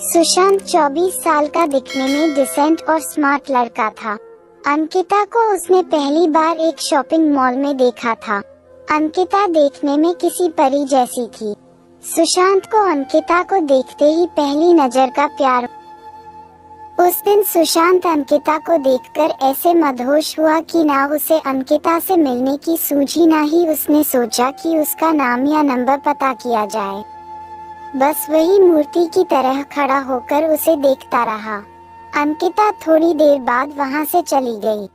सुशांत 24 साल का दिखने में डिसेंट और स्मार्ट लड़का था। अंकिता को उसने पहली बार एक शॉपिंग मॉल में देखा था। अंकिता देखने में किसी परी जैसी थी। सुशांत को अंकिता को देखते ही पहली नजर का प्यार। उस दिन सुशांत अंकिता को देखकर ऐसे मदहोश हुआ कि ना उसे अंकिता से मिलने की सूझी, ना ही उसने सोचा कि उसका नाम या नंबर पता किया जाए। बस वही मूर्ति की तरह खड़ा होकर उसे देखता रहा। अंकिता थोड़ी देर बाद वहां से चली गई।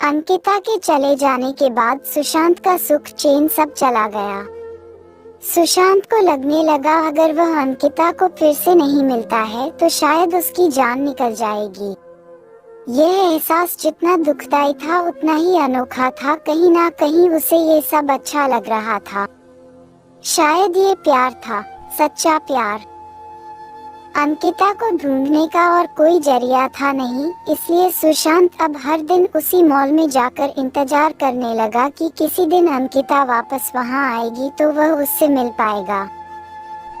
अंकिता के चले जाने के बाद सुशांत का सुख चैन सब चला गया। सुशांत को लगने लगा अगर वह अंकिता को फिर से नहीं मिलता है तो शायद उसकी जान निकल जाएगी। यह एहसास जितना दुखदाई था उतना ही अनोखा था। कहीं ना कहीं उसे ये सब अच्छा लग रहा था। शायद ये प्यार था, सच्चा प्यार। अंकिता को ढूंढने का और कोई जरिया था नहीं, इसलिए सुशांत अब हर दिन उसी मॉल में जाकर इंतजार करने लगा कि किसी दिन अंकिता वापस वहां आएगी तो वह उससे मिल पाएगा।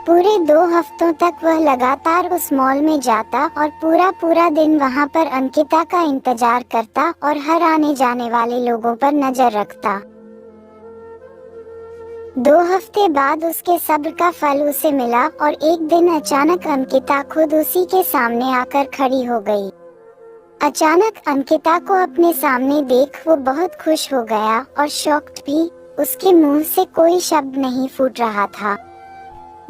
पूरे 2 हफ्तों तक वह लगातार उस मॉल में जाता और पूरा दिन वहां पर अंकिता का इंतजार करता और हर आने जाने वाले लोगों पर नजर रखता। 2 हफ्ते बाद उसके सब्र का फल उसे मिला और एक दिन अचानक अंकिता खुद उसी के सामने आकर खड़ी हो गई। अचानक अंकिता को अपने सामने देख वो बहुत खुश हो गया और शॉक्ड भी। उसके मुंह से कोई शब्द नहीं फूट रहा था।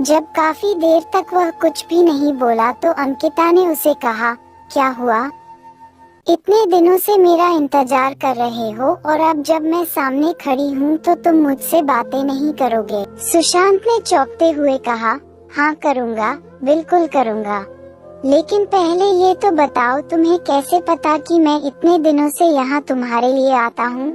जब काफी देर तक वह कुछ भी नहीं बोला तो अंकिता ने उसे कहा, क्या हुआ? इतने दिनों से मेरा इंतजार कर रहे हो और अब जब मैं सामने खड़ी हूँ तो तुम मुझसे बातें नहीं करोगे? सुशांत ने चौंकते हुए कहा, हाँ करूँगा, बिल्कुल करूँगा। लेकिन पहले ये तो बताओ तुम्हें कैसे पता कि मैं इतने दिनों से यहाँ तुम्हारे लिए आता हूँ?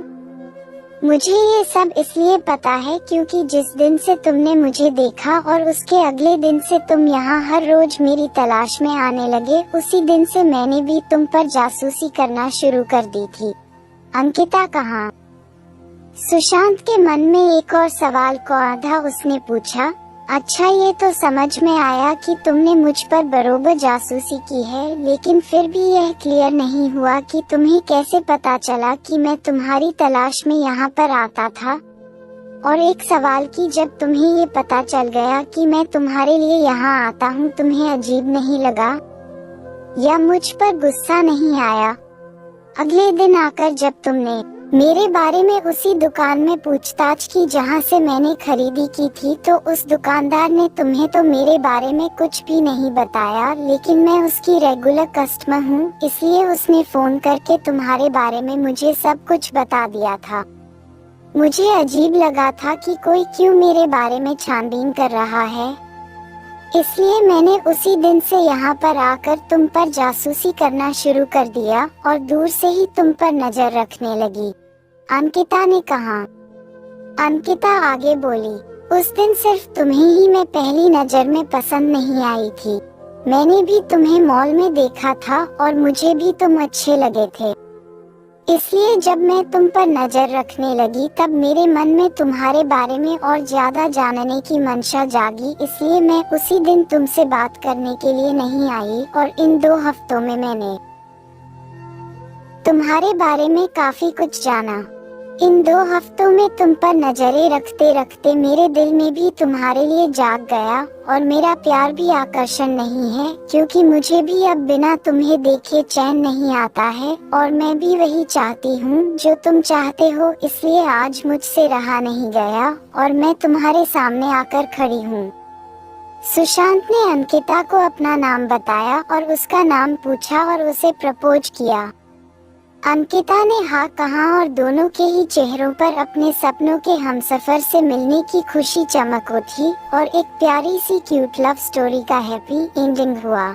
मुझे ये सब इसलिए पता है क्योंकि जिस दिन से तुमने मुझे देखा और उसके अगले दिन से तुम यहाँ हर रोज मेरी तलाश में आने लगे, उसी दिन से मैंने भी तुम पर जासूसी करना शुरू कर दी थी। अंकिता कहाँ? सुशांत के मन में एक और सवाल कौंधा। उसने पूछा, अच्छा ये तो समझ में आया कि तुमने मुझ पर बरोबर जासूसी की है, लेकिन फिर भी यह क्लियर नहीं हुआ कि तुम्हें कैसे पता चला कि मैं तुम्हारी तलाश में यहाँ पर आता था। और एक सवाल कि जब तुम्हें ये पता चल गया कि मैं तुम्हारे लिए यहाँ आता हूँ, तुम्हें अजीब नहीं लगा या मुझ पर गुस्सा नहीं आया? अगले दिन आकर जब तुमने मेरे बारे में उसी दुकान में पूछताछ की जहां से मैंने खरीदी की थी, तो उस दुकानदार ने तुम्हें तो मेरे बारे में कुछ भी नहीं बताया, लेकिन मैं उसकी रेगुलर कस्टमर हूं, इसलिए उसने फोन करके तुम्हारे बारे में मुझे सब कुछ बता दिया था। मुझे अजीब लगा था कि कोई क्यों मेरे बारे में छानबीन कर रहा है, इसलिए मैंने उसी दिन से यहाँ पर आकर तुम पर जासूसी करना शुरू कर दिया और दूर से ही तुम पर नजर रखने लगी। अंकिता ने कहा। अंकिता आगे बोली, उस दिन सिर्फ तुम्हें ही मैं पहली नजर में पसंद नहीं आई थी। मैंने भी तुम्हें मॉल में देखा था और मुझे भी तुम अच्छे लगे थे, इसलिए जब मैं तुम पर नजर रखने लगी तब मेरे मन में तुम्हारे बारे में और ज्यादा जानने की मंशा जागी, इसलिए मैं उसी दिन तुमसे बात करने के लिए नहीं आई और इन 2 हफ्तों में मैंने तुम्हारे बारे में काफी कुछ जाना। इन 2 हफ्तों में तुम पर नजरें रखते रखते मेरे दिल में भी तुम्हारे लिए जाग गया और मेरा प्यार भी आकर्षण नहीं है, क्योंकि मुझे भी अब बिना तुम्हें देखे चैन नहीं आता है और मैं भी वही चाहती हूँ जो तुम चाहते हो, इसलिए आज मुझसे रहा नहीं गया और मैं तुम्हारे सामने आकर खड़ी हूँ। सुशांत ने अंकिता को अपना नाम बताया और उसका नाम पूछा और उसे प्रपोज किया। अंकिता ने हाँ कहा और दोनों के ही चेहरों पर अपने सपनों के हमसफर से मिलने की खुशी चमक उठी और एक प्यारी सी क्यूट लव स्टोरी का हैप्पी एंडिंग हुआ।